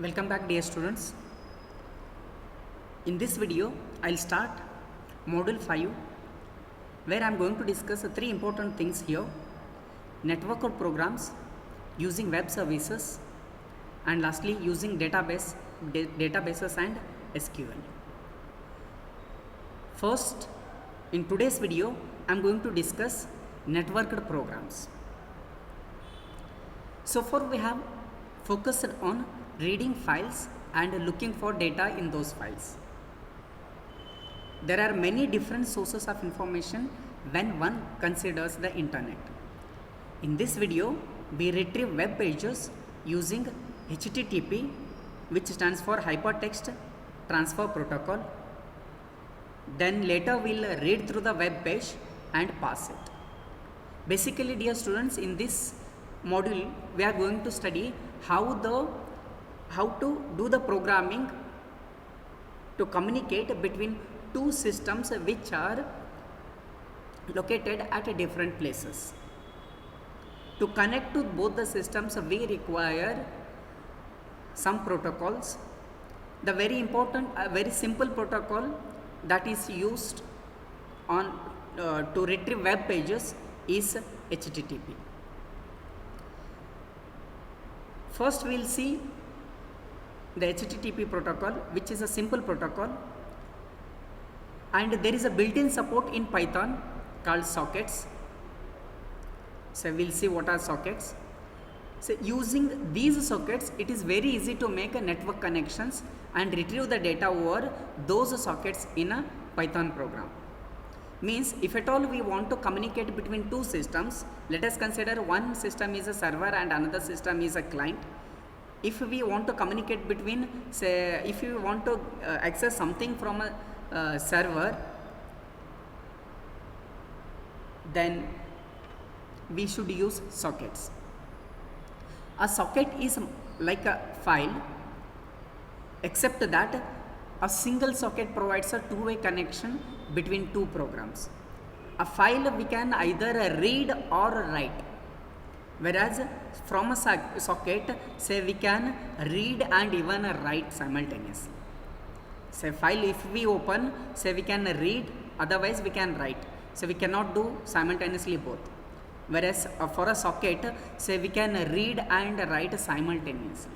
Welcome back, dear students. In this video I'll start module 5, where I'm going to discuss three important things here: network programs, using web services, and lastly using databases and SQL. First, in today's video I'm going to discuss networked programs. So far we have focused on reading files and looking for data in those files. There are many different sources of information when one considers the internet. In this video, we retrieve web pages using HTTP, which stands for Hypertext Transfer Protocol. Then later we'll read through the web page and pass it. Basically, dear students, in this module we are going to study how to do the programming to communicate between two systems which are located at different places. To connect to both the systems, we require some protocols. The very important, very simple protocol that is used on to retrieve web pages is HTTP. First we will see the HTTP protocol, which is a simple protocol, and there is a built-in support in Python called sockets. So we will see what are sockets. So using these sockets, it is very easy to make a network connections and retrieve the data over those sockets in a Python program. Means if at all we want to communicate between two systems, let us consider one system is a server and another system is a client. If we want to communicate between, say, if we want to access something from a server, then we should use sockets. A socket is like a file, except that a single socket provides a two-way connection between two programs. A file we can either read or write, whereas from a socket, say, we can read and even write simultaneously. Say file, if we open, say, we can read, otherwise we can write. So we cannot do simultaneously both. Whereas for a socket, say, we can read and write simultaneously.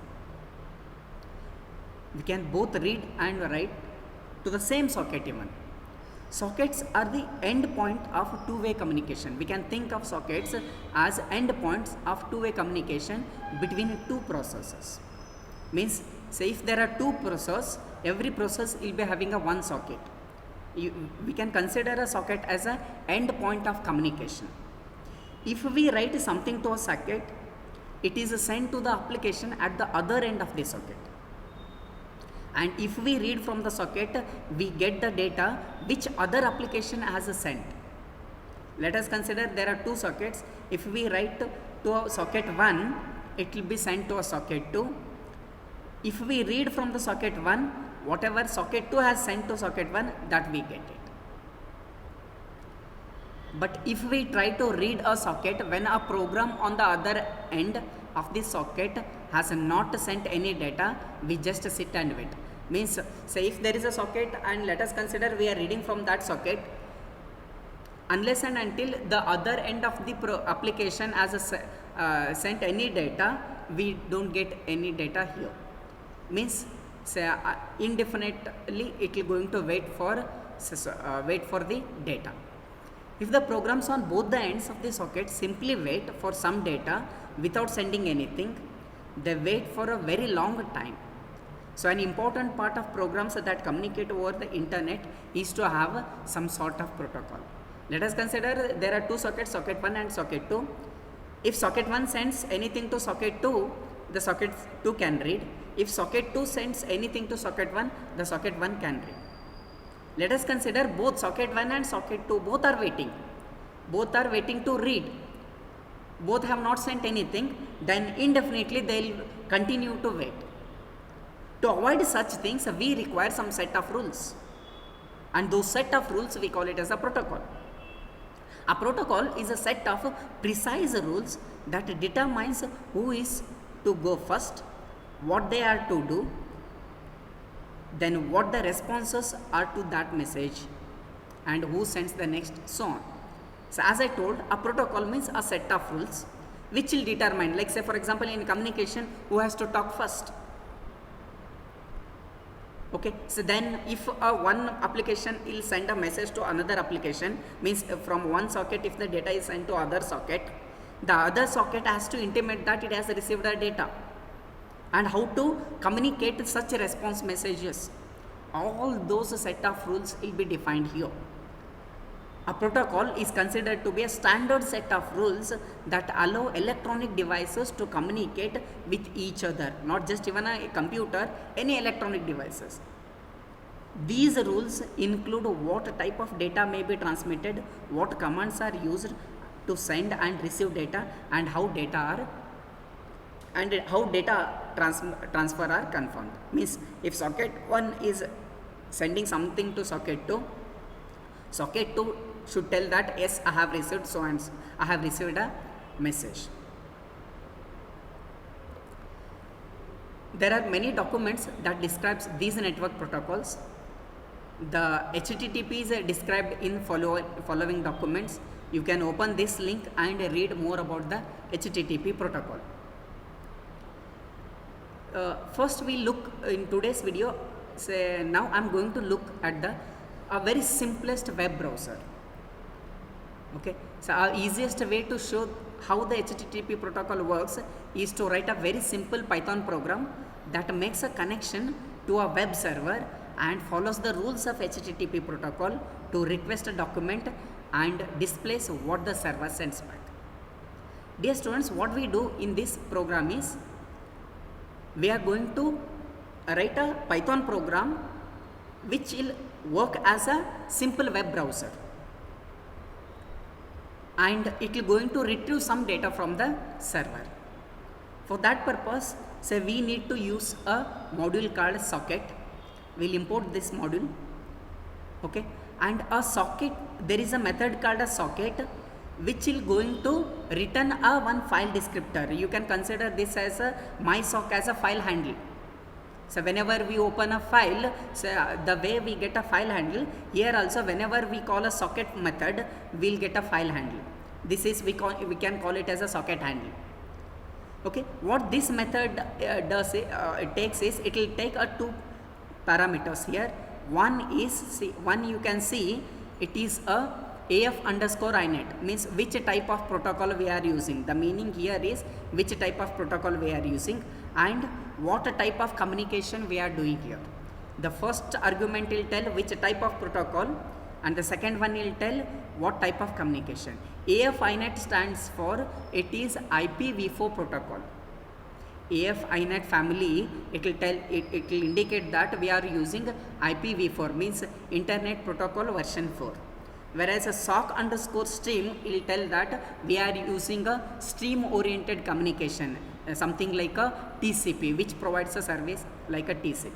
We can both read and write to the same socket even. Sockets are the end point of two-way communication. We can think of sockets as end points of two-way communication between two processes. Means, say, if there are two processes, every process will be having a one socket. We can consider a socket as an end point of communication. If we write something to a socket, it is sent to the application at the other end of the socket. And if we read from the socket, we get the data which other application has sent. Let us consider there are two sockets. If we write to a socket 1, it will be sent to a socket 2. If we read from the socket 1, whatever socket 2 has sent to socket 1, that we get it. But if we try to read a socket when a program on the other end of the socket has not sent any data, we just sit and wait. Means, say, if there is a socket and let us consider we are reading from that socket, unless and until the other end of the application has sent any data, we don't get any data here. Means, say, indefinitely it will going to wait for the data. If the programs on both the ends of the socket simply wait for some data without sending anything, they wait for a very long time. So an important part of programs that communicate over the internet is to have some sort of protocol. Let us consider there are two sockets, socket 1 and socket 2. If socket 1 sends anything to socket 2, the socket 2 can read. If socket 2 sends anything to socket 1, the socket 1 can read. Let us consider both socket 1 and socket 2, both are waiting. Both are waiting to read. Both have not sent anything, then indefinitely they will continue to wait. To avoid such things, we require some set of rules. And those set of rules, we call it as a protocol. A protocol is a set of precise rules that determines who is to go first, what they are to do, then what the responses are to that message, and who sends the next, so on. So as I told, a protocol means a set of rules which will determine, like say for example in communication, who has to talk first. Okay, so then if one application will send a message to another application, means from one socket if the data is sent to other socket, the other socket has to intimate that it has received the data, and how to communicate such response messages. All those set of rules will be defined here. A protocol is considered to be a standard set of rules that allow electronic devices to communicate with each other, not just even a computer, any electronic devices. These rules include what type of data may be transmitted, what commands are used to send and receive data, and how data transfer are confirmed. Means if socket 1 is sending something to socket 2, socket 2 should tell that yes, I have received so and so, I have received a message. There are many documents that describes these network protocols. The HTTP is described in following documents. You can open this link and read more about the HTTP protocol. First we look in today's video, say now I am going to look at a very simplest web browser. Okay, so our easiest way to show how the HTTP protocol works is to write a very simple Python program that makes a connection to a web server and follows the rules of HTTP protocol to request a document and displays what the server sends back. Dear students, what we do in this program is we are going to write a Python program which will work as a simple web browser, and it will going to retrieve some data from the server. For that purpose, say we need to use a module called socket. We'll import this module. Okay, and a socket, there is a method called a socket which will going to return a one file descriptor. You can consider this as a mysock as a file handle. So whenever we open a file, so the way we get a file handle, here also whenever we call a socket method, we'll get a file handle. This is we can call it as a socket handle. Okay, what this method does, it takes is, it will take a two parameters here. One is, one you can see it is a AF underscore INET, means which type of protocol we are using. The meaning here is which type of protocol we are using and what type of communication we are doing here. The first argument will tell which type of protocol, and the second one will tell what type of communication. AF INET stands for, it is IPv4 protocol. AF INET family, it will tell, it will indicate that we are using IPv4, means Internet Protocol version 4. Whereas a SOC underscore stream will tell that we are using a stream oriented communication, something like a TCP, which provides a service like a TCP.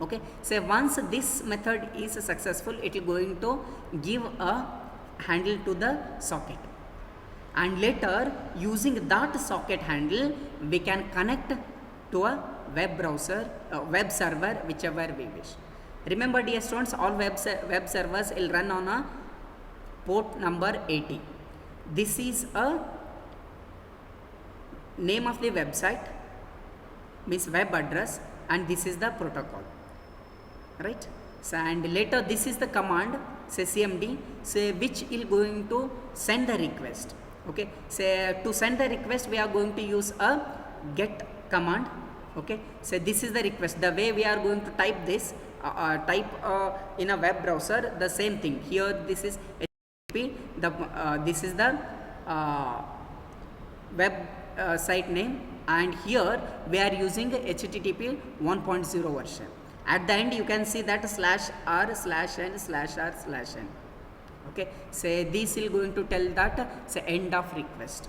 Okay, so once this method is successful, it is going to give a handle to the socket, and later using that socket handle we can connect to a web browser, web server, whichever we wish. Remember dear students, all web servers will run on a port number 80. This is a name of the website, means web address, and this is the protocol, right? So, and later this is the command, say cmd, say which is going to send the request. Okay, say to send the request we are going to use a get command. Okay, so this is the request. The way we are going to type this, in a web browser, the same thing. Here this is HTTP, this is the web site name, and here we are using HTTP 1.0 version. At the end you can see that /r/n/r/n. Okay, say this is going to tell that say end of request.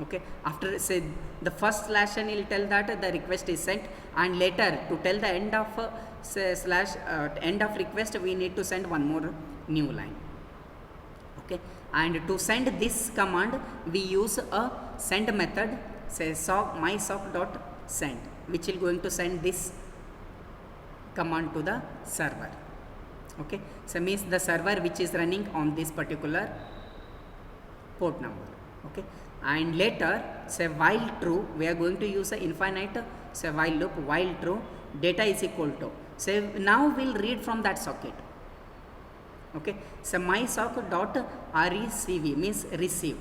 Okay, after say the first /n will tell that the request is sent, and later to tell the end of say end of request we need to send one more new line. Okay, and to send this command we use a send method, say mysock.send. which will going to send this command to the server. Okay, so means the server which is running on this particular port number. Okay, and later say while true, we are going to use a infinite say while loop. While true, data is equal to, say now we'll read from that socket. Okay, so my socket dot recv means receive.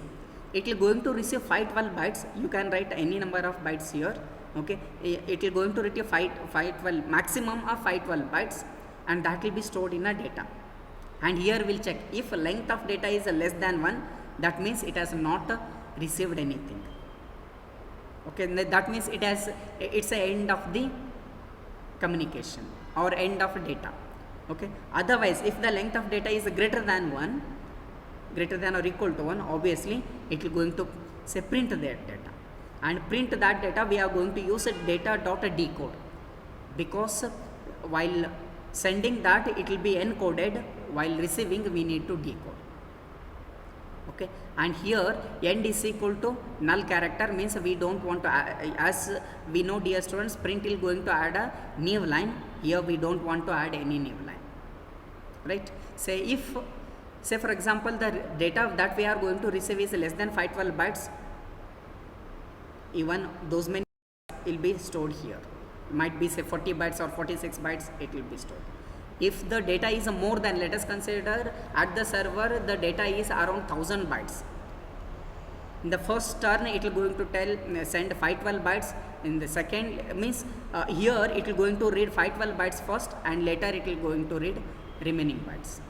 It will going to receive 512 bytes. You can write any number of bytes here. Okay, it will going to retrieve 512 maximum of 512 bytes, and that will be stored in a data. And here we'll check if length of data is less than 1, that means it has not received anything. Okay, that means it's a end of the communication or end of data. Okay, otherwise if the length of data is greater than 1, greater than or equal to 1, obviously it will going to say print that data, and print that data we are going to use a data dot decode, because while sending that it will be encoded, while receiving we need to decode. Okay, and here end is equal to null character, means we don't want to as we know, dear students, print is going to add a new line. Here we don't want to add any new line, right? Say for example the data that we are going to receive is less than 512 bytes, even those many will be stored here. Might be say 40 bytes or 46 bytes, it will be stored. If the data is more than, let us consider at the server the data is around 1000 bytes. In the first turn it will going to send 512 bytes. In the second means here it will going to read 512 bytes first, and later it will going to read remaining bytes,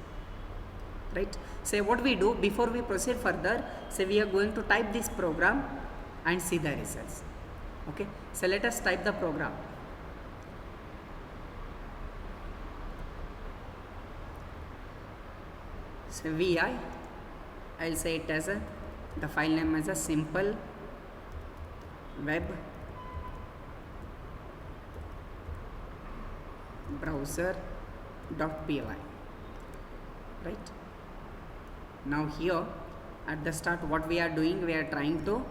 right? Say what we do before we proceed further, say we are going to type this program and see the results. Okay, so let us type the program. So I'll say it as the file name as a simple web browser.py, right? Now here at the start what we are doing, we are trying to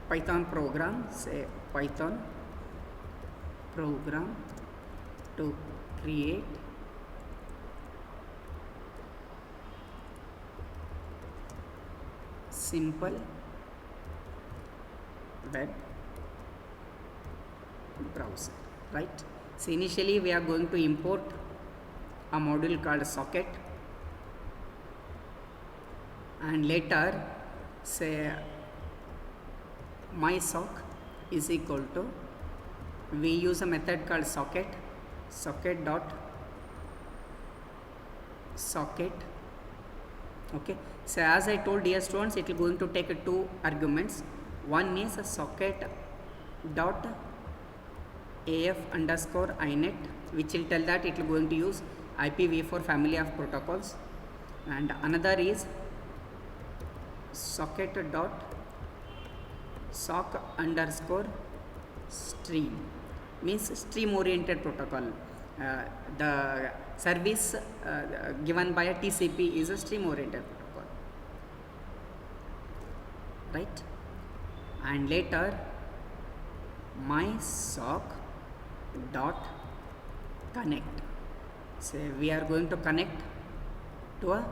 Python program, say Python program to create simple web browser, right? So initially we are going to import a module called socket, and later say my sock is equal to, we use a method called socket dot socket. Okay, so as I told dear students, it will going to take two arguments. One is a socket dot af underscore inet, which will tell that it will going to use IPv4 family of protocols, and another is socket dot sock underscore stream, means stream oriented protocol. The service given by a TCP is a stream oriented protocol, right? And later my sock dot connect, so we are going to connect to a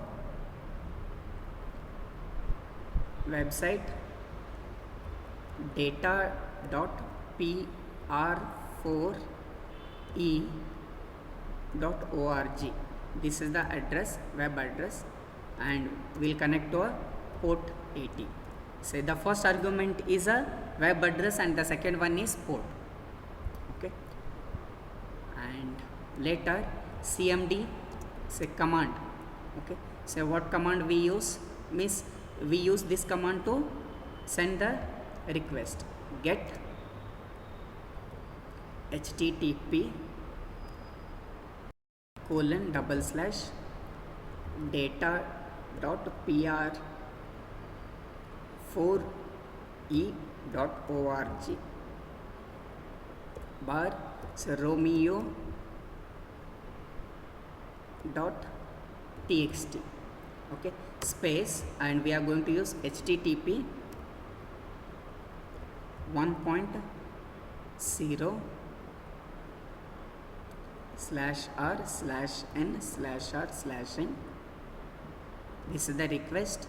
website data.pr4e.org. This is the address, web address, and we'll connect to a port 80. Say the first argument is a web address and the second one is port. Okay, and later cmd, say command. Okay, so what command we use, means we use this command to send the request, get http data.pr4e.org bar so romeo dot txt. Okay, space, and we are going to use http 1.0/r/n/r/n. This is the request,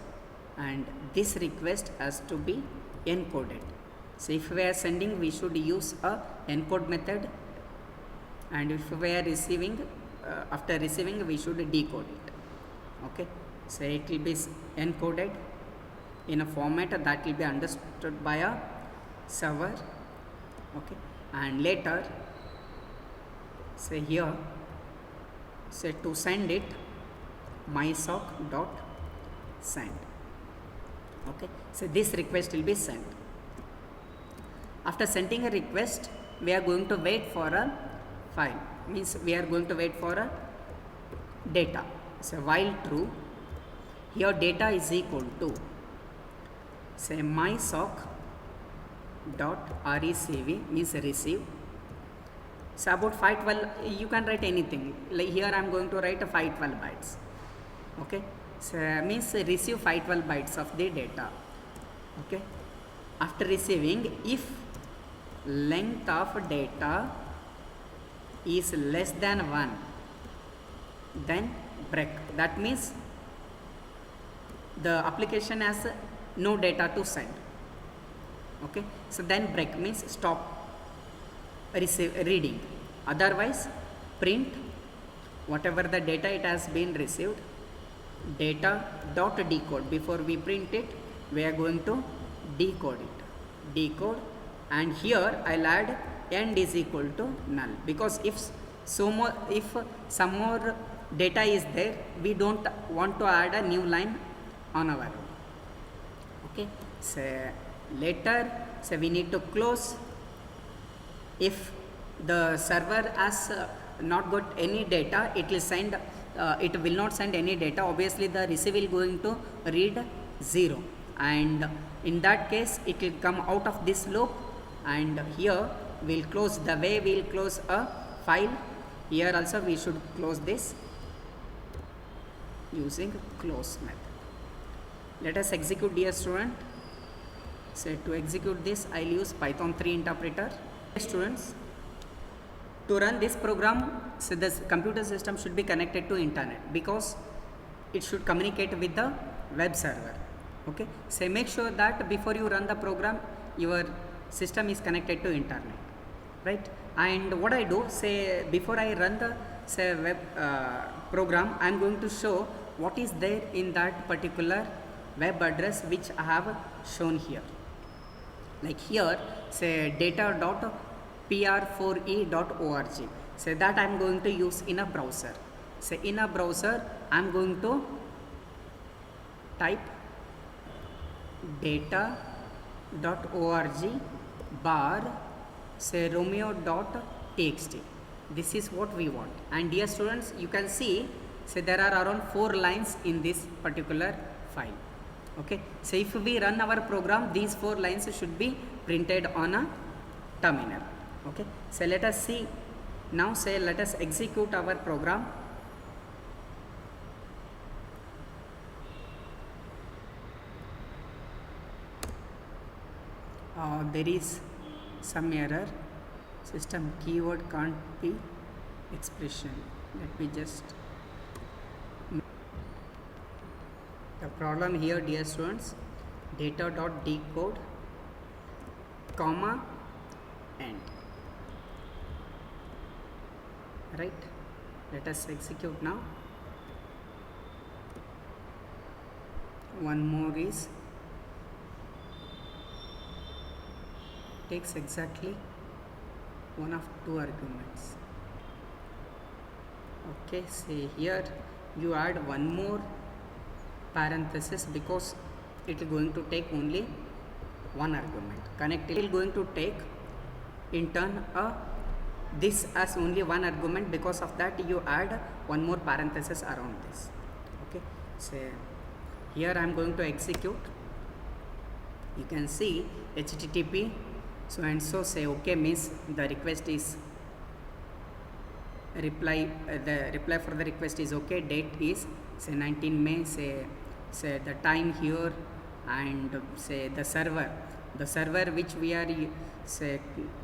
and this request has to be encoded. So if we are sending, we should use a encode method, and if we are receiving, after receiving, we should decode it. Okay, so it will be encoded in a format that will be understood by a server. Okay, and later, say here, say to send it, mysock.send. Okay, so this request will be sent. After sending a request, we are going to wait for a file, means we are going to wait for a data. So while true, here data is equal to, say, mysock.recv, means receive. So about 512, you can write anything. Like here I am going to write a 512 bytes. Okay, so means receive 512 bytes of the data. Okay, after receiving, if length of data is less than 1, then break. That means the application has no data to send. Okay, so then break means stop reading. Otherwise, print whatever the data it has been received, data dot decode. Before we print it, we are going to decode it. Decode, and here I'll add end is equal to null, because if some more data is there, we don't want to add a new line on our own. Okay, so later, so we need to close. If the server has not got any data, it will send, it will not send any data. Obviously the receive will going to read 0, and in that case it will come out of this loop, and here we'll close. The way we'll close a file, here also we should close this using close method. Let us execute, dear student. So to execute this, I'll use Python 3 interpreter. Students, to run this program, so this computer system should be connected to internet, because it should communicate with the web server. Okay, so make sure that before you run the program, your system is connected to internet, right? And what I do, say before I run the, say, web program, I am going to show what is there in that particular web address which I have shown here. Like here, say data.pr4e.org. So that I am going to use in a browser. So in a browser, I am going to type data.org bar, say romeo.txt. This is what we want. And dear students, you can see, so there are around 4 lines in this particular file. Okay, so if we run our program, these 4 lines should be printed on a terminal. Okay, so let us see now. Say let us execute our program. There is some error. System keyword can't be expression. Let me just. The problem here, dear students, data.decode, comma, end. Right? Let us execute now. One more is, takes exactly one of 2 arguments. Okay, say here you add one more parenthesis, because it is going to take only one argument. Connect it is going to take in turn this as only one argument. Because of that, you add one more parenthesis around this. Okay, so here I am going to execute. You can see HTTP so and so, say okay, means the request is reply, the reply for the request is okay. Date is say 19 May, say the time here, and say the server the server which we are say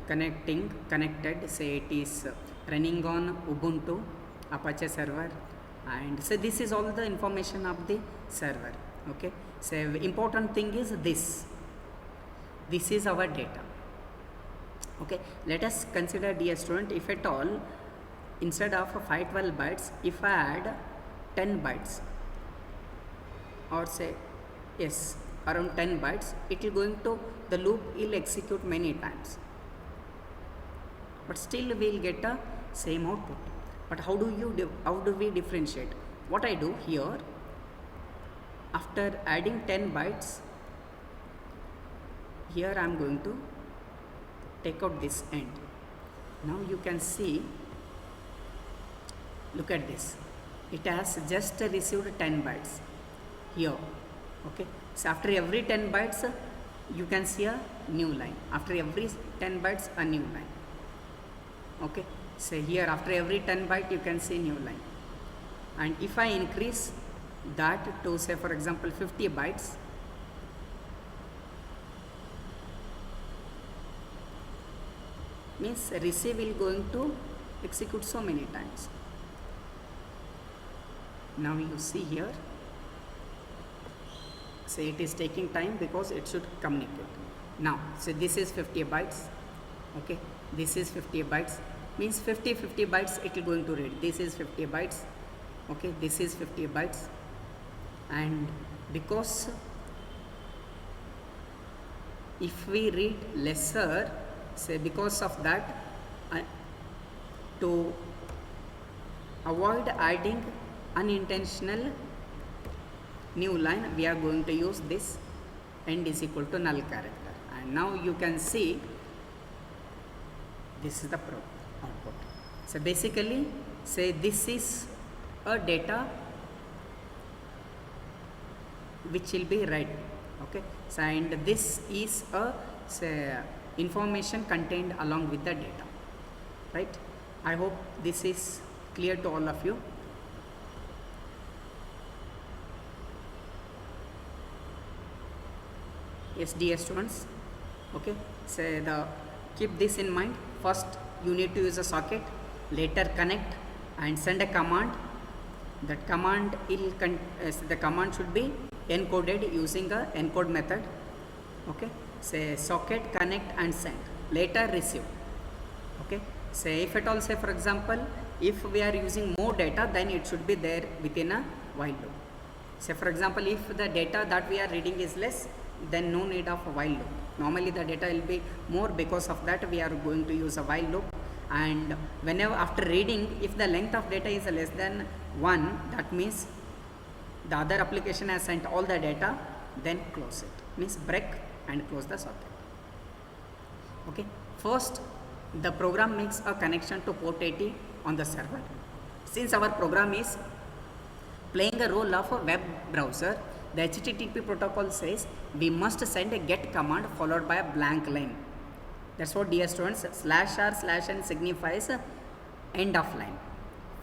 connected, say it is running on Ubuntu Apache server, and so this is all the information of the server. Okay, so important thing is this is our data. Okay, let us consider, dear student, if at all instead of 512 bytes, if I add 10 bytes, or say yes around 10 bytes, it will going to, the loop will execute many times, but still we will get a same output. But how do we differentiate? What I do here, after adding 10 bytes, here I am going to take out this end. Now you can see, look at this, it has just received 10 bytes here. Okay, so after every 10 bytes you can see a new line, after every 10 bytes a new line. Okay, so here after every 10 byte you can see new line, and if I increase that to say for example 50 bytes, means receive will going to execute so many times. Now you see here, so it is taking time because it should communicate. Now so this is 50 bytes. Okay, this is 50 bytes, means 50 bytes it will going to read. This is 50 bytes. Okay, this is 50 bytes, and because if we read lesser, say because of that, to avoid adding unintentional new line, we are going to use this end is equal to null character. And now you can see this is the output. So basically say this is a data which will be read. Okay, so and this is a say information contained along with the data, right? I hope this is clear to all of you. Yes, dear students. Okay, so keep this in mind. First you need to use a socket, later connect and send a command. That command will the command should be encoded using a encode method. Okay, say socket, connect and send, later receive. Okay, say if at all, say for example if we are using more data, then it should be there within a while loop. Say for example if the data that we are reading is less, then no need of a while loop. Normally the data will be more, because of that we are going to use a while loop. And whenever after reading, if the length of data is less than 1, that means the other application has sent all the data, then close it, means break and close the socket. Okay, first the program makes a connection to port 80 on the server. Since our program is playing a role of a web browser, the HTTP protocol says we must send a get command followed by a blank line. That's what, dear students, /r/n signifies end of line.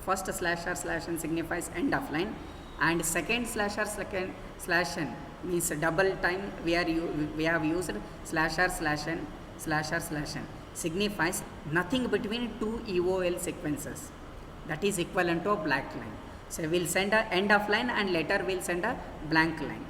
First /r/n signifies end of line, and second /r/n means double time we have used /r/n signifies nothing between two EOL sequences, that is equivalent to a blank line. So we'll send a end of line and later we'll send a blank line.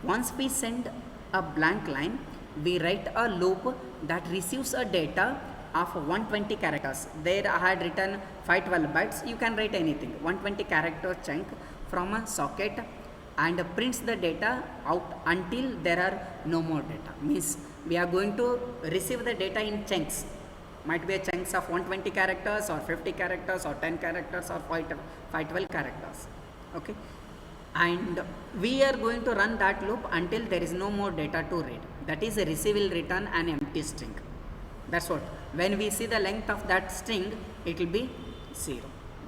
Once we send a blank line, we write a loop that receives a data of 120 characters. There I had written 512 bytes, you can write anything, 120 character chunk from a socket, and prints the data out until there are no more data. Means we are going to receive the data in chunks, might be a chunks of 120 characters or 50 characters or 10 characters or 512 characters. Okay, and we are going to run that loop until there is no more data to read. That is, a receive will return an empty string. That's what, when we see the length of that string, it will be 0.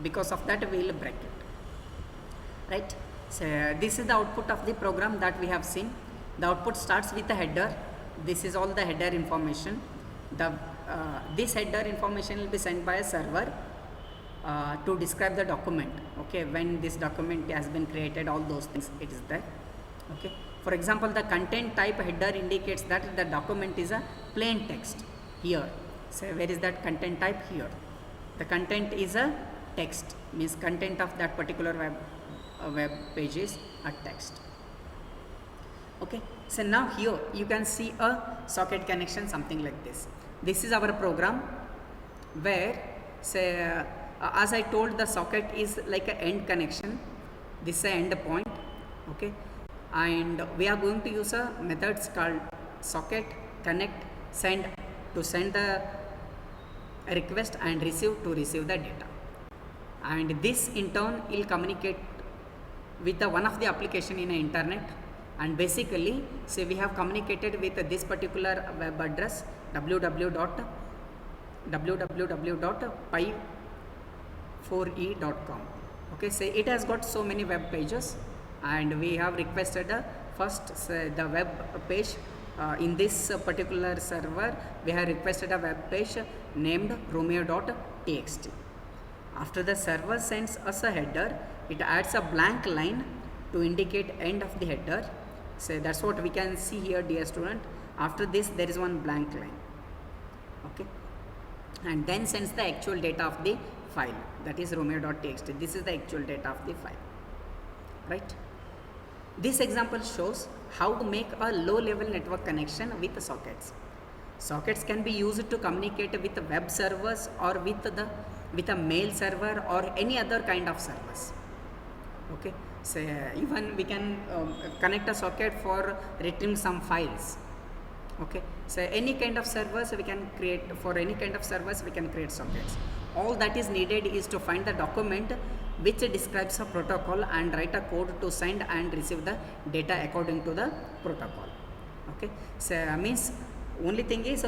Because of that we will break it, right? So this is the output of the program that we have seen. The output starts with a header. This is all the header information. This header information will be sent by a server to describe the document. Okay, when this document has been created, all those things it is there. Okay, For example, the content type header indicates that the document is a plain text. Here, say where is that content type? Here. The content is a text, means content of that particular web page is a text. Okay, so now here you can see a socket connection, something like this. This is our program where, say, as I told, the socket is like an end connection. This is an end point. Okay, and we are going to use a methods called socket connect send to send the request and receive to receive the data, and this in turn will communicate with the one of the application in the internet. And basically, say we have communicated with this particular web address www.pi4e.com. okay, say it has got so many web pages, and we have requested first the web page in this particular server. We have requested a web page named romeo.txt. After the server sends us a header, it adds a blank line to indicate end of the header. So that's what we can see here, dear student. After this there is one blank line. Okay, and then sends the actual data of the file, that is romeo.txt. This is the actual data of the file, right? This example shows how to make a low level network connection with sockets. Sockets can be used to communicate with web servers or with a mail server or any other kind of servers. Okay, so even we can connect a socket for retrieving some files. Okay, so any kind of servers we can create, for any kind of servers we can create sockets. All that is needed is to find the document which describes a protocol and write a code to send and receive the data according to the protocol. Okay, so means only thing is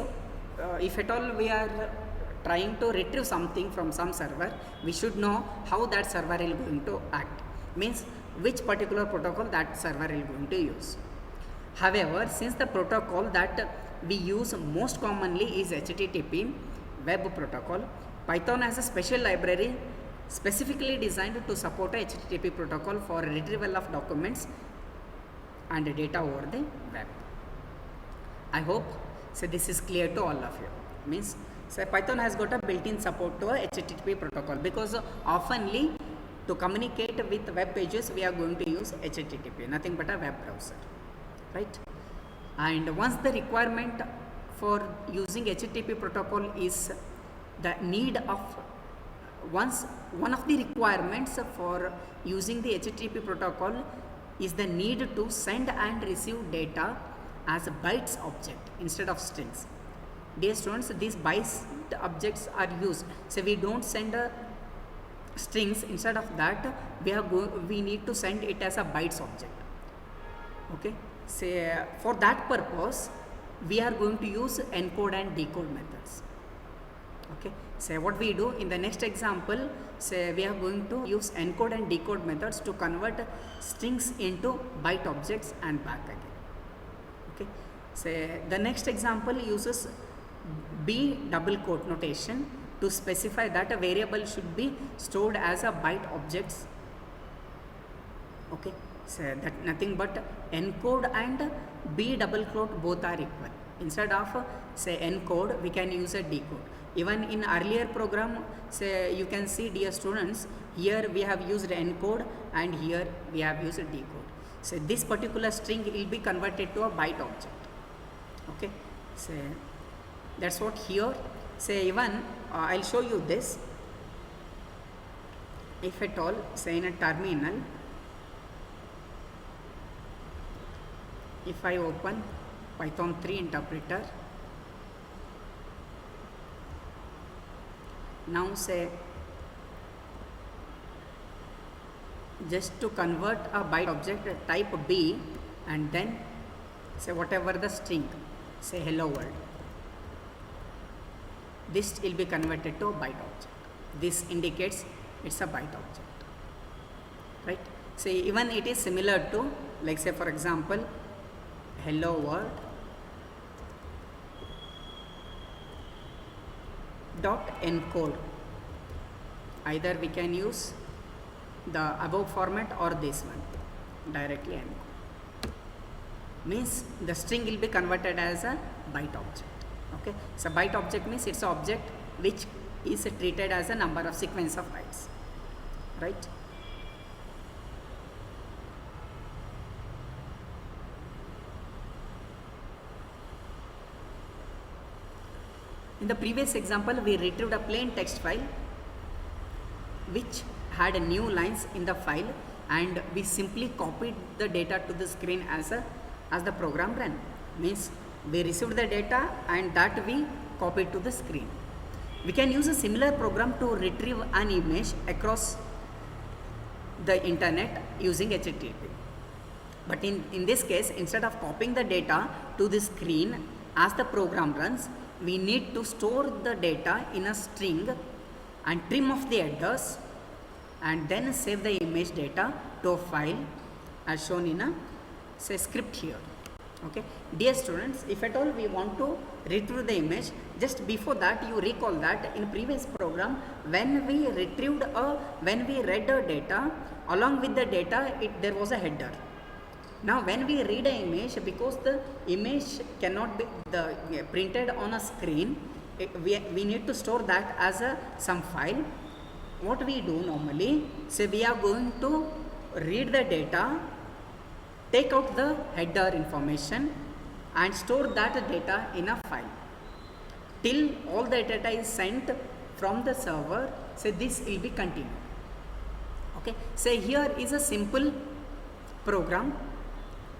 if at all we are trying to retrieve something from some server, we should know how that server is going to act, means which particular protocol that server is going to use. However, since the protocol that we use most commonly is HTTP web protocol, Python has a special library specifically designed to support a HTTP protocol for retrieval of documents and data over the web. I hope so this is clear to all of you. Means so Python has got a built-in support to a HTTP protocol, because oftenly to communicate with web pages we are going to use HTTP, nothing but a web browser, right? And once the requirement for using HTTP protocol is the need of one of the requirements for using the HTTP protocol is the need to send and receive data as a bytes object instead of strings. Dear students, these bytes objects are used, so we don't send strings. Instead of that we need to send it as a bytes object. Okay, so for that purpose we are going to use encode and decode methods. Okay, so what we do in the next example, say we are going to use encode and decode methods to convert strings into byte objects and back again. Okay, so the next example uses B double quote notation to specify that a variable should be stored as a byte objects. Okay, so that nothing but encode and B double quote both are equal. Instead of say encode, we can use a decode. Even in earlier program, say you can see, dear students, here we have used encode and here we have used decode. So this particular string will be converted to a byte object. Okay, so that's what here. Say even I'll show you this. If at all, say in a terminal, if I open Python 3 interpreter, now say just to convert a byte object, type B and then say whatever the string, say hello world, this will be converted to a byte object. This indicates it's a byte object, right? So even it is similar to, like say for example, hello world dot encode. Either we can use the above format or this one, directly encode. means the string will be converted as a byte object. Okay, so byte object means it's an object which is treated as a number of sequence of bytes, right? In the previous example, we retrieved a plain text file which had a new lines in the file, and we simply copied the data to the screen as the program ran. Means we received the data and that we copied to the screen. We can use a similar program to retrieve an image across the internet using HTTP. But in this case, instead of copying the data to the screen as the program runs, we need to store the data in a string and trim off the headers and then save the image data to a file as shown in a script here. Okay, dear students, if at all we want to retrieve the image, just before that you recall that in previous program when we read the data, along with the data there was a header. Now when we read an image, because the image cannot be printed on a screen, we need to store that as some file. What we do normally, say we are going to read the data, take out the header information and store that data in a file till all the data is sent from the server. So this will be continued. Okay, say here is a simple program.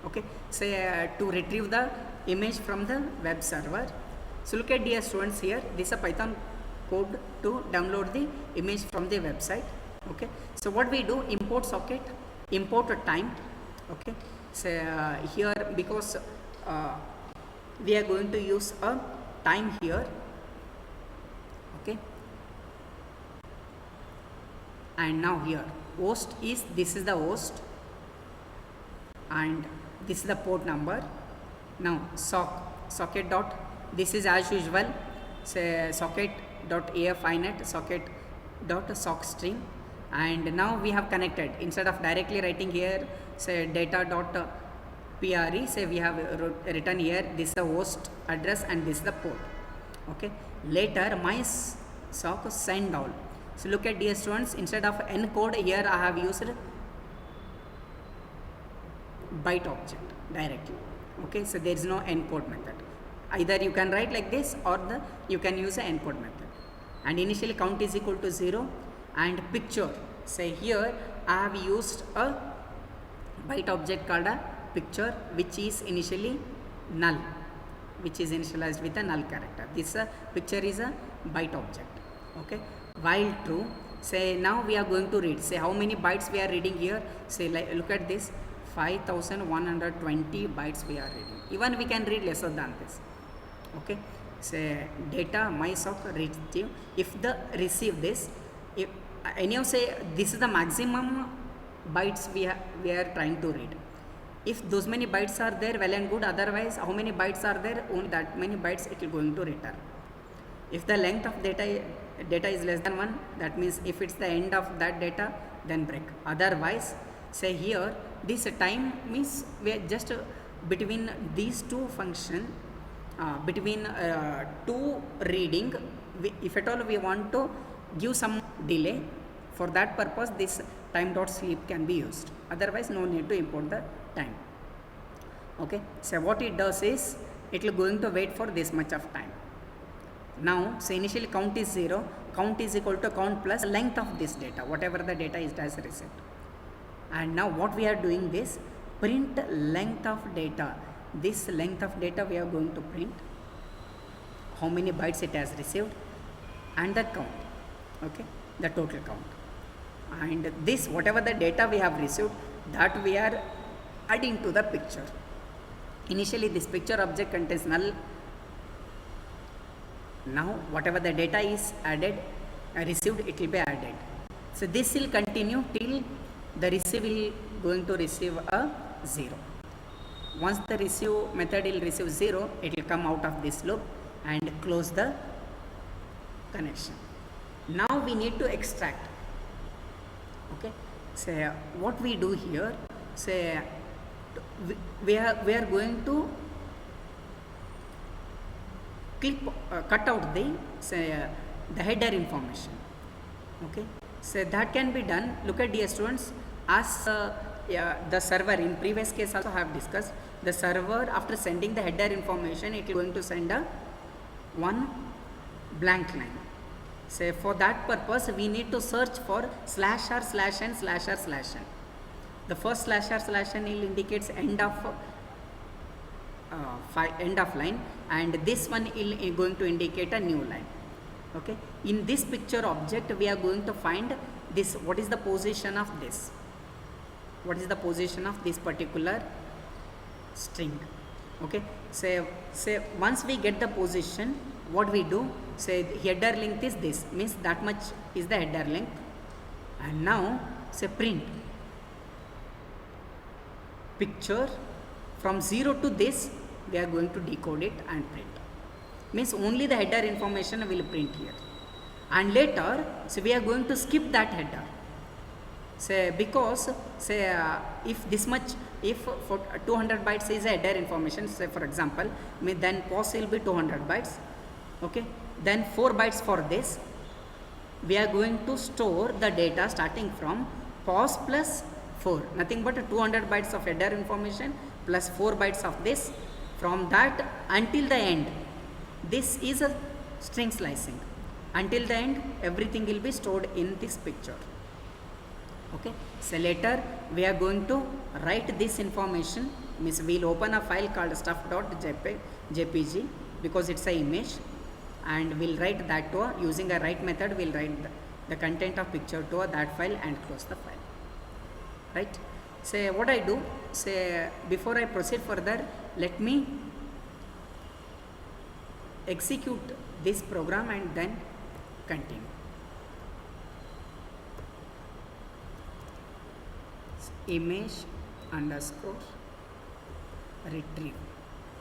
Okay, say to retrieve the image from the web server. So look at, dear students, here this is a Python code to download the image from the website. Okay, so what we do, import socket, import a time. Okay, so here because we are going to use a time here. Okay, and now here host is, this is the host and this is the port number. Now socket dot, this is as usual, say socket dot afinet socket dot sock string, and now we have connected. Instead of directly writing here say data dot pre, say we have written here this is the host address and this is the port. Okay, later my sock send all. So look at, dear students, instead of encode here I have used byte object directly. Okay, so there is no encode method. Either you can write like this or you can use an encode method. And initially count is equal to 0, and picture, say here I have used a byte object called a picture, which is initially null, which is initialized with a null character. This picture is a byte object. Okay, while true, say now we are going to read, say how many bytes we are reading here. Say like, look at this, 5120 bytes we are reading. Even we can read lesser than this. Okay, say data my sock retrieve. If the receive this, if anyhow say this is the maximum bytes we are trying to read. If those many bytes are there, well and good. Otherwise, how many bytes are there, only that many bytes it will going to return. If the length of data is less than 1, that means if it's the end of that data, then break. Otherwise, say here this time means we are just between these two function, between two reading, if at all we want to give some delay, for that purpose this time dot sleep can be used. Otherwise no need to import the time. Okay, so what it does is it will going to wait for this much of time. Now say initially count is 0, count is equal to count plus length of this data, whatever the data is as received. And now what we are doing this, print length of data. This length of data we are going to print how many bytes it has received and the count. Okay, the total count. And this whatever the data we have received, that we are adding to the picture. Initially this picture object contains null. Now whatever the data is added received, it will be added. So this will continue till the receive will going to receive a 0. Once the receive method will receive 0, it will come out of this loop and close the connection. Now we need to extract. Okay, say what we do here, say we are going to cut out the the header information. Okay, so that can be done. Look at, dear students, as the server in previous case also have discussed, the server after sending the header information, it is going to send a one blank line. So for that purpose we need to search for /r/n/r/n. The first /r/n indicates end of end of line, and this one is going to indicate a new line. Okay, in this picture object we are going to find this, what is the position of this, what is the position of this particular string. Okay, say once we get the position, what we do, say header length is this, means that much is the header length, and now say print picture from 0 to this, we are going to decode it and print, means only the header information will print here, and later so we are going to skip that header, say because say if this much, if for 200 bytes is a header information, say for example, then pos will be 200 bytes. Okay, then 4 bytes for this, we are going to store the data starting from pos plus 4, nothing but 200 bytes of header information plus 4 bytes of this, from that until the end. This is a string slicing. Until the end, everything will be stored in this picture. Okay, so later we are going to write this information, means we will open a file called stuff.jpg because it's an image, and we'll write that to using a write method. We'll write the content of picture to that file and close the file. Right, say what I do, say before I proceed further, let me execute this program and then continue. Image underscore retrieve.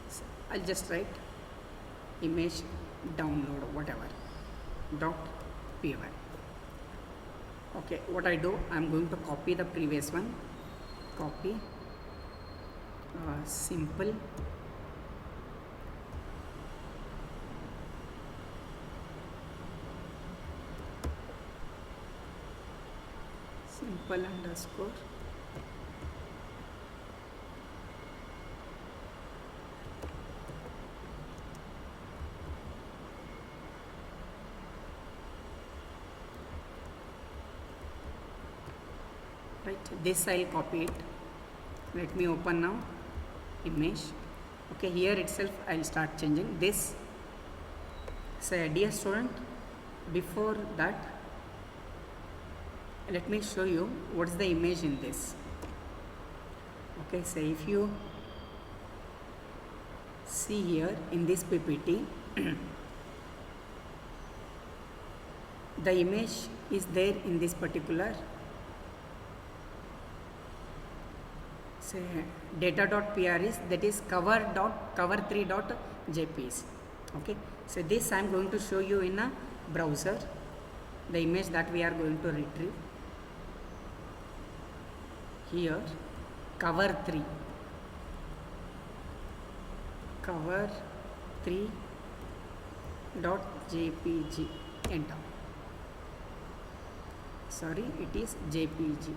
So I'll just write image download whatever .py. Okay, what I do, I'm going to copy the previous one, copy simple underscore right, this I'll copy it. Let me open now image. Okay, here itself I'll start changing this. Say dear student, before that let me show you what's the image in this. Okay, so if you see here in this PPT, the image is there in this particular say data.prs, that is cover3.jps. Okay, so this I am going to show you in a browser, the image that we are going to retrieve. Here cover3 cover3.jpg, enter. Sorry, it is jpg.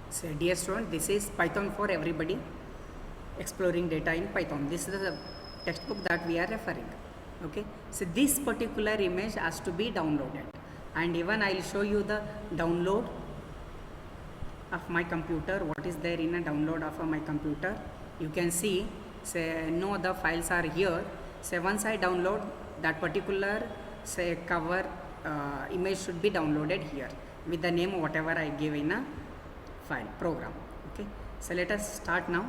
So dear student, this is Python for everybody, exploring data in Python. This is the textbook that we are referring. Okay, so this particular image has to be downloaded, and even I will show you the download of my computer, what is there in a download of my computer. You can see, say no other files are here. Say once I download that particular say cover image should be downloaded here with the name whatever I give in a file program. Okay, so let us start now.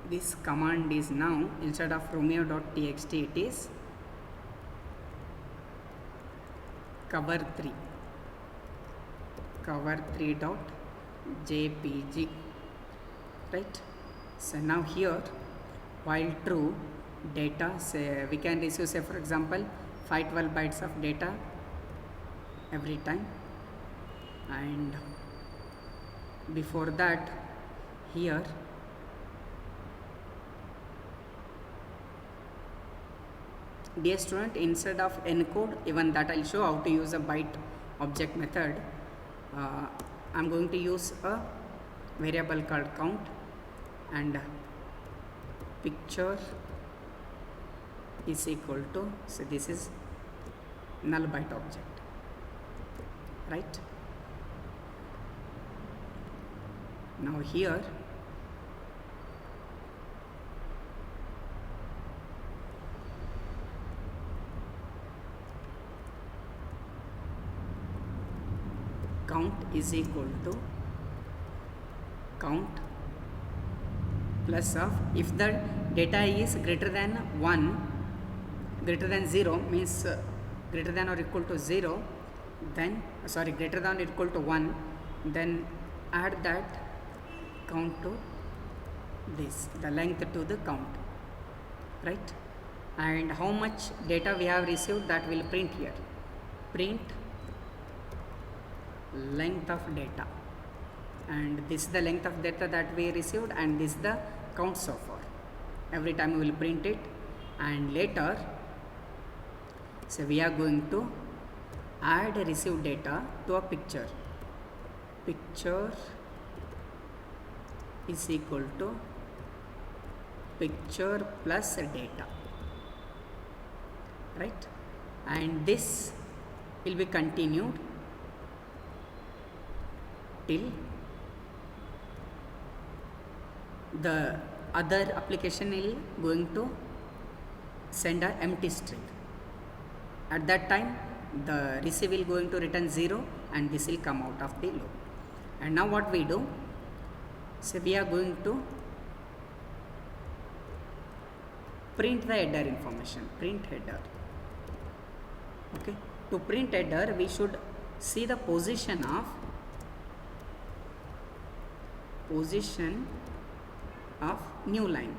This command is now, instead of romeo.txt, it is cover3. cover3 dot jpg, right? So now here, while true, data, say we can receive, say for example 512 bytes of data every time, and before that here dear student, instead of encode, even that I'll show how to use a byte object method. I'm going to use a variable called count, and picture is equal to, so this is null byte object, right? Now here count is equal to count plus of, if the data is greater than 1, greater than 0 means greater than or equal to 0, then greater than or equal to 1, then add that count to this, the length to the count, right? And how much data we have received, that will print here. Print length of data, and this is the length of data that we received, and this is the count so far. Every time we will print it, and later, so we are going to add received data to a picture. Picture is equal to picture plus data, right? And this will be continued till the other application is going to send an empty string. At that time the receive will going to return 0, and this will come out of the loop. And now what we do, so we are going to print the header information, print header. Okay, to print header we should see the position of new line.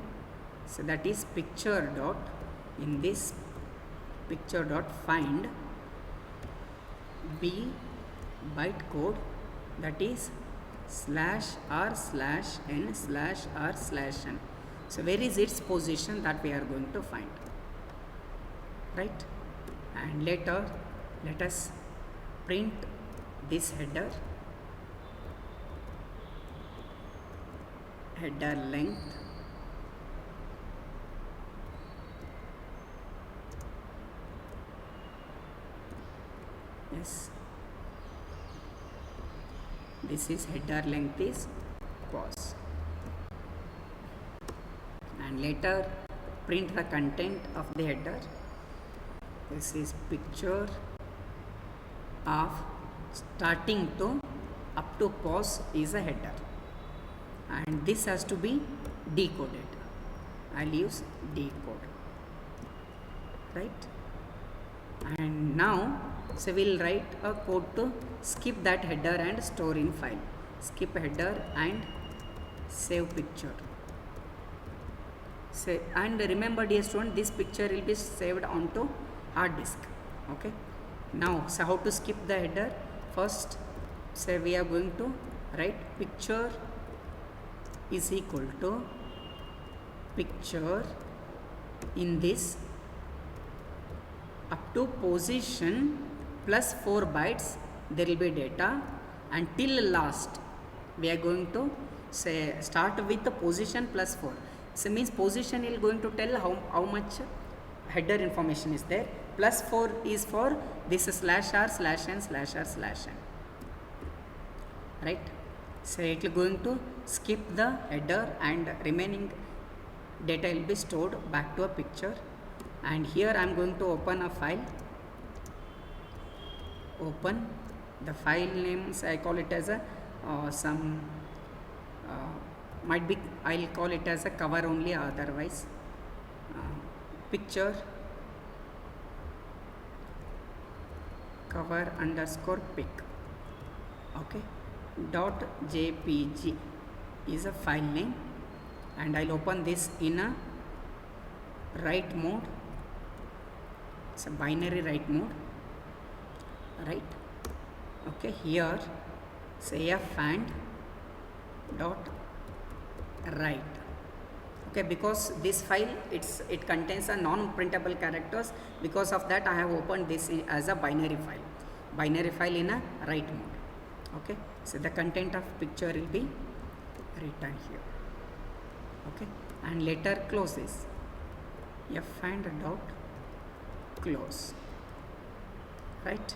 So that is picture dot, in this picture dot find b byte code, that is /r/n/r/n. So where is its position, that we are going to find, right? And later let us print this header length yes, this is header length is pos, and later print the content of the header. This is picture of starting to up to pos is a header, and this has to be decoded. I'll use decode, right? And now so we'll write a code to skip that header and store in file. Skip header and save picture. And remember dear student, this picture will be saved onto hard disk. Okay, now so how to skip the header? First, say we are going to write picture is equal to picture, in this up to position plus 4 bytes there will be data, until last we are going to say start with the position plus 4. So means position is going to tell how much header information is there, plus 4 is for this /r/n/r/n, right? So it will going to skip the header, and remaining data will be stored back to a picture. And here I am going to open a file. Open the file names, I call it as a might be I'll call it as a cover only, otherwise picture cover underscore pic. Okay, dot jpg is a file name, and I'll open this in a write mode. It's a binary write mode, right? Okay, here say f and dot write. Okay, because this file it contains a non-printable characters, because of that I have opened this as a binary file in a write mode. Okay, so the content of picture will be written here. Okay, and later close this f and dot close, right?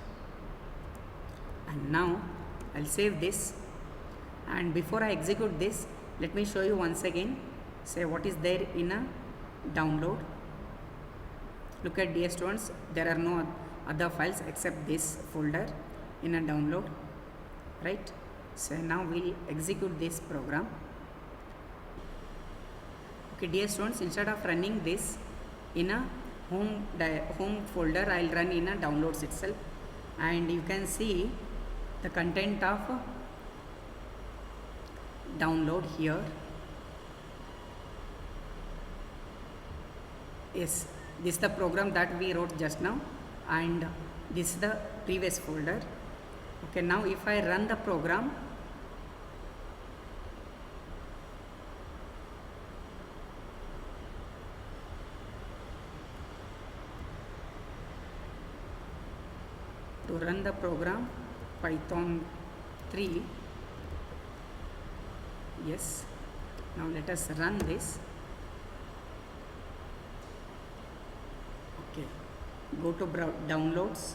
And now I'll save this, and before I execute this, let me show you once again, say what is there in a download. Look at, dear students, there are no other files except this folder in a download, right? So now we'll execute this program. Okay, dear students, instead of running this in a home folder, I'll run in a downloads itself, and you can see the content of download here. Yes, this is the program that we wrote just now, and this is the previous folder. Okay, now if I run the program, to run the program, Python 3, yes, now let us run this. Okay, go to downloads,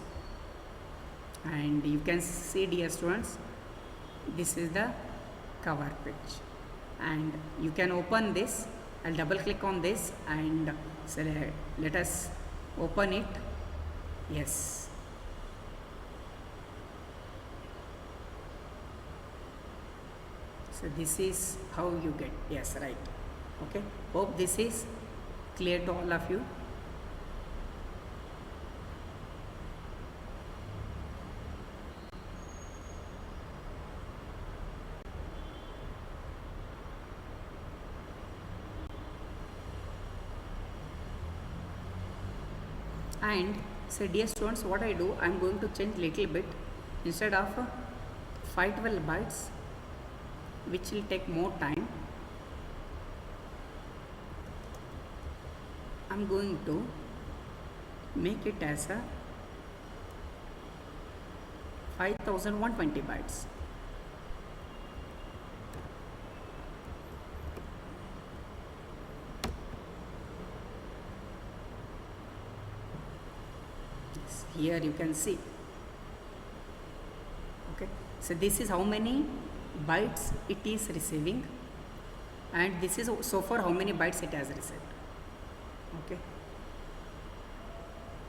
and you can see, dear students, this is the cover page, and you can open this. I'll double click on this and select, let us open it. Yes, so this is how you get, yes, right. Okay, hope this is clear to all of you. And so, dear students, what I do, I'm going to change little bit. Instead of 512 bytes, which will take more time, I'm going to make it as a 5120 bytes. Here you can see. Okay, so this is how many bytes it is receiving, and this is so far how many bytes it has received. Okay,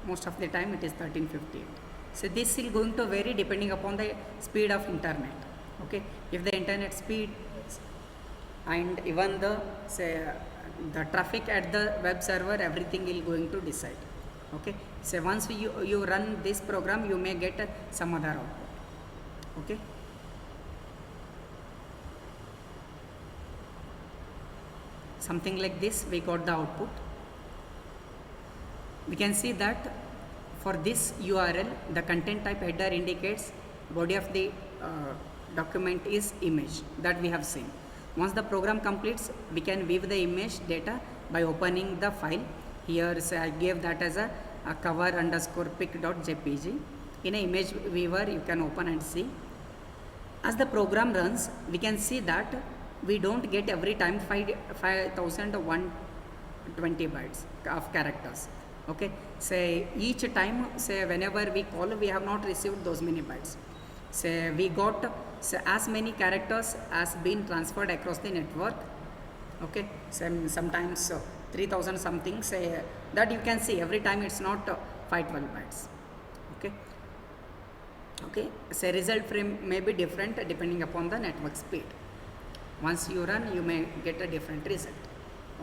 most of the time it is 1358. So this is going to vary depending upon the speed of internet. Okay, if the internet speed and even the, say, the traffic at the web server, everything is going to decide. Okay, so once you run this program, you may get some other output. Okay, something like this, we got the output. We can see that for this URL, the content type header indicates body of the document is image that we have seen. Once the program completes, we can view the image data by opening the file. Here, say I gave that as a cover underscore pic.jpg. In an image viewer, you can open and see. As the program runs, we can see that we don't get every time 5120 bytes of characters. Okay, say each time, say whenever we call, we have not received those many bytes. Say we got, say, as many characters as been transferred across the network. Okay, sometimes 3000 something, say that you can see every time it's not 512 bytes. Okay, okay, say result frame may be different depending upon the network speed. Once you run, you may get a different result.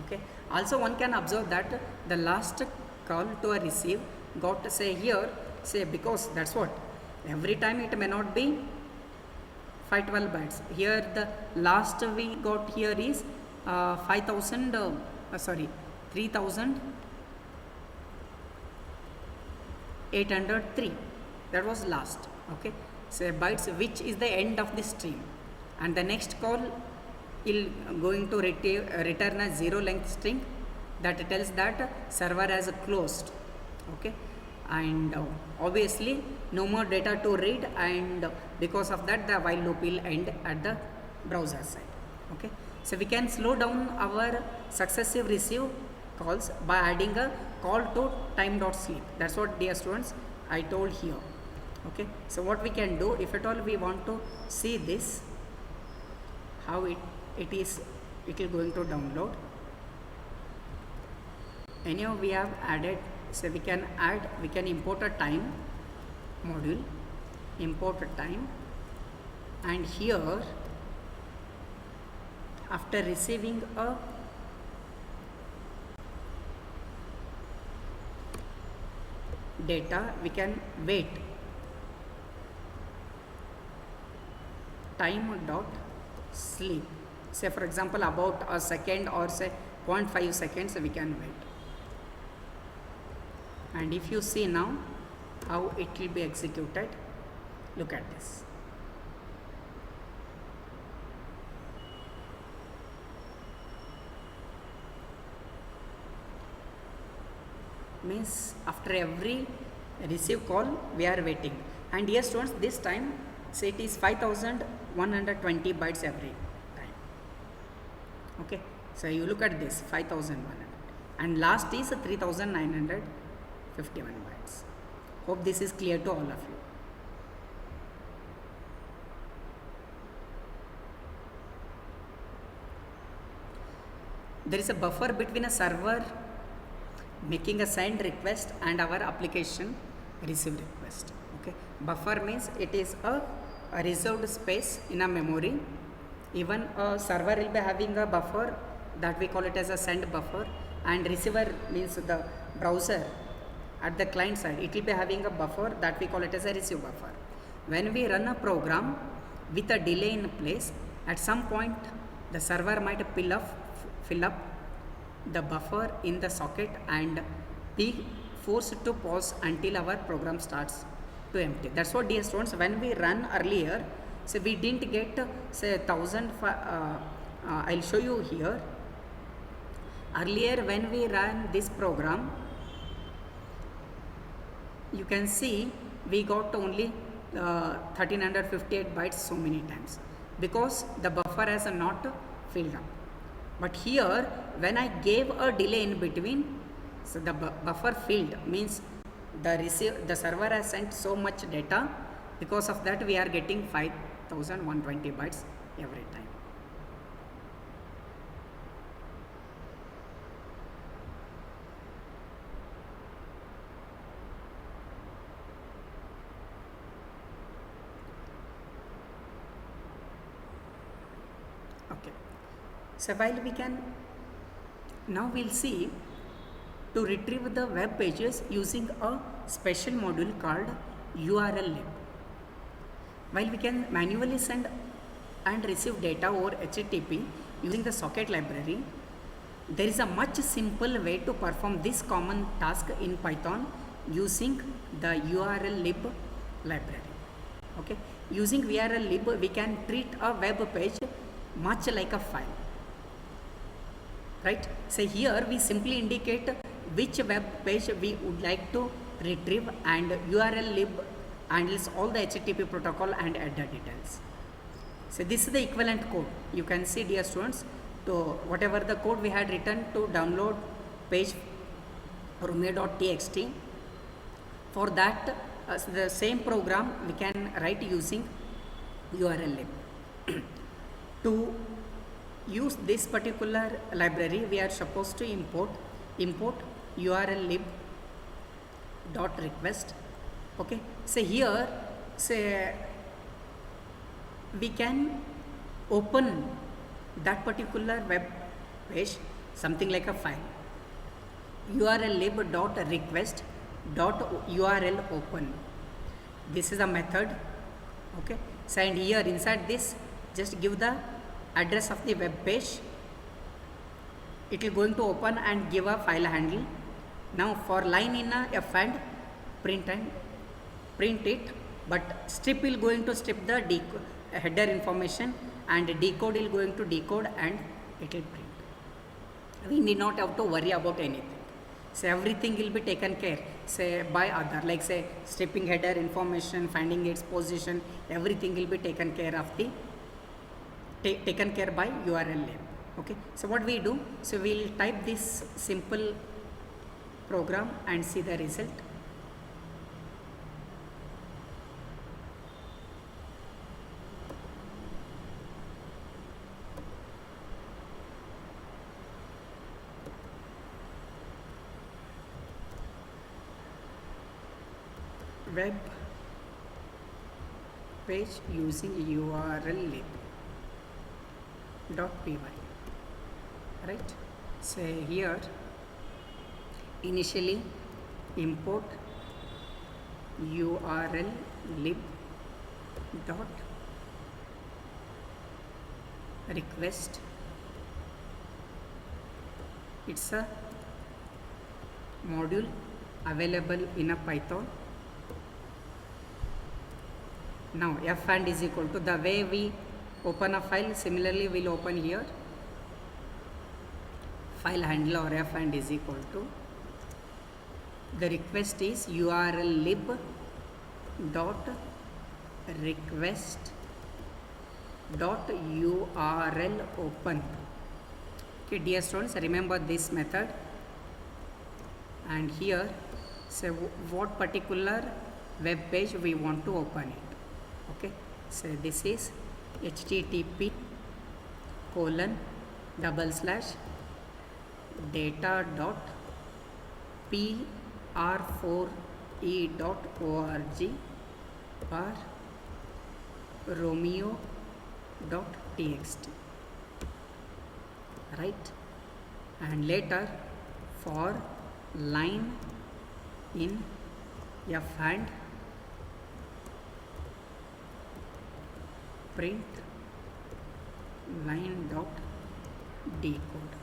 Okay, also one can observe that the last call to a receive got, say here, say, because that's what, every time it may not be 512 bytes. Here the last we got here is 5000 sorry 3803, that was last. Okay, so bytes which is the end of the stream, and the next call will going to return a zero length string that tells that server has closed. Okay, and obviously no more data to read, and because of that the while loop will end at the browser side. Okay, so we can slow down our successive receive calls by adding a call to time.sleep. That's what, dear students, I told here. Okay, so what we can do, if at all we want to see this, how it will going to download. Anyhow, we have added, so we can import a time module, import a time, and here after receiving a data, we can wait time dot sleep, say for example about a second or say 0.5 seconds we can wait. And if you see now how it will be executed, look at this. Means after every receive call we are waiting. And yes students, this time say it is 5120 bytes every time. Okay, so you look at this 5100, and last is 3951 bytes. Hope this is clear to all of you. There is a buffer between a server making a send request and our application receive request. Okay, buffer means it is a reserved space in a memory. Even a server will be having a buffer that we call it as a send buffer, and receiver means the browser at the client side, it will be having a buffer that we call it as a receive buffer. When we run a program with a delay in place, at some point the server might fill up the buffer in the socket and be forced to pause until our program starts to empty. That's what, dear students, when we run earlier, so we didn't get say 1000. I'll show you here. Earlier when we ran this program, you can see we got only 1358 bytes so many times because the buffer has not filled up. But here when I gave a delay in between, so the buffer filled, means the server has sent so much data. Because of that we are getting 5120 bytes every time. Okay, so while we can, now we'll see to retrieve the web pages using a special module called URL lib. While we can manually send and receive data over HTTP using the socket library, there is a much simple way to perform this common task in Python using the URL lib library. Okay, using URL lib we can treat a web page much like a file, right? So here we simply indicate which web page we would like to retrieve, and URL lib handles all the HTTP protocol and other details. So this is the equivalent code. You can see, dear students, to whatever the code we had written to download page romeo.txt. For that the same program we can write using URL lib. To use this particular library, we are supposed to import URL lib dot request. Okay, so here say we can open that particular web page something like a file. URL lib dot request dot URL open. This is a method. Okay, So and here inside this, just give the address of the web page. It will going to open and give a file handle. Now for line in a f and print it, but strip will going to strip the header information, and decode will going to decode, and it will print. We need not have to worry about anything. So everything will be taken care, say by other, like say stripping header information, finding its position, everything will be taken care of the taken care by URL lib. Okay, so what we do, so we'll type this simple program and see the result. Web page using URL lib.py, right? Say here initially import URL lib dot request. It's a module available in a Python. Now f and is equal to, the way we open a file, similarly we'll open here file handler, or f and is equal to, the request is URL lib dot request dot URL open. Okay, dear students, remember this method, and here say what particular web page we want to open it. Okay, so this is http://data.pr4e.org or romeo.txt, right? And later for line in f and print line dot decode,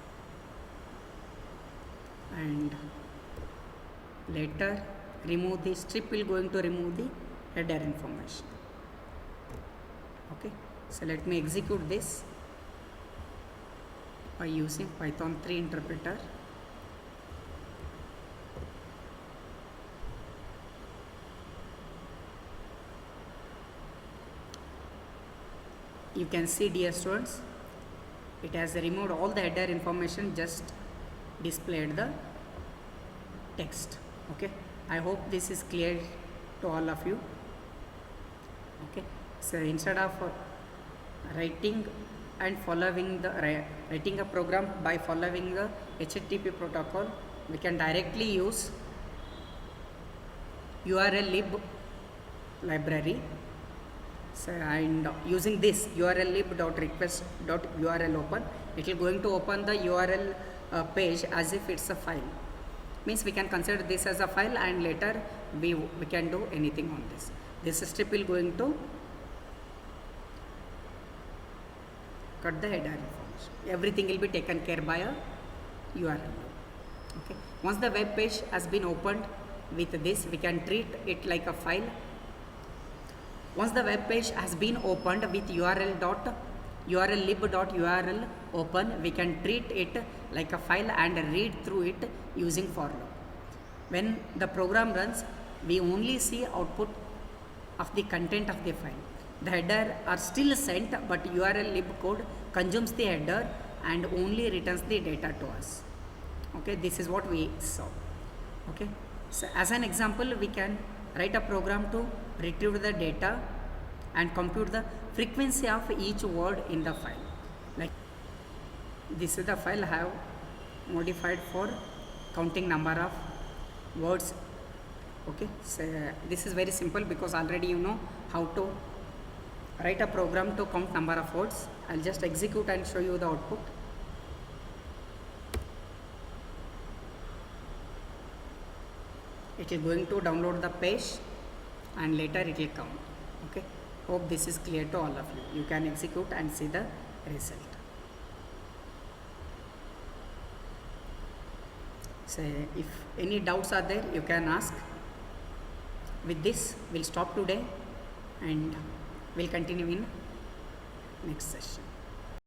and later remove the strip, will going to remove the header information. Okay, so let me execute this by using Python 3 interpreter. You can see, dear students, it has removed all the header information, just displayed the text. Okay, I hope this is clear to all of you. Okay, so instead of writing and following the writing a program by following the HTTP protocol, we can directly use URL lib library. So, and using this URL lib.request.url open, it will going to open the URL page as if it's a file. Means we can consider this as a file, and later we can do anything on this. This strip will going to cut the header information. Everything will be taken care by a URL. Okay. Once the web page has been opened with this, we can treat it like a file. Once the web page has been opened with URL lib.url open, we can treat it like a file and read through it using for loop. When the program runs, we only see output of the content of the file. The header are still sent, but URL lib code consumes the header and only returns the data to us. Okay, this is what we saw. Okay, so as an example, we can write a program to retrieve the data and compute the frequency of each word in the file. Like this is the file I have modified for counting number of words. Okay, so this is very simple because already you know how to write a program to count number of words. I'll just execute and show you the output. It is going to download the page and later it will count. Okay, Hope this is clear to all of you. You can execute and see the result. So if any doubts are there, you can ask. With this, we'll stop today and we'll continue in next session.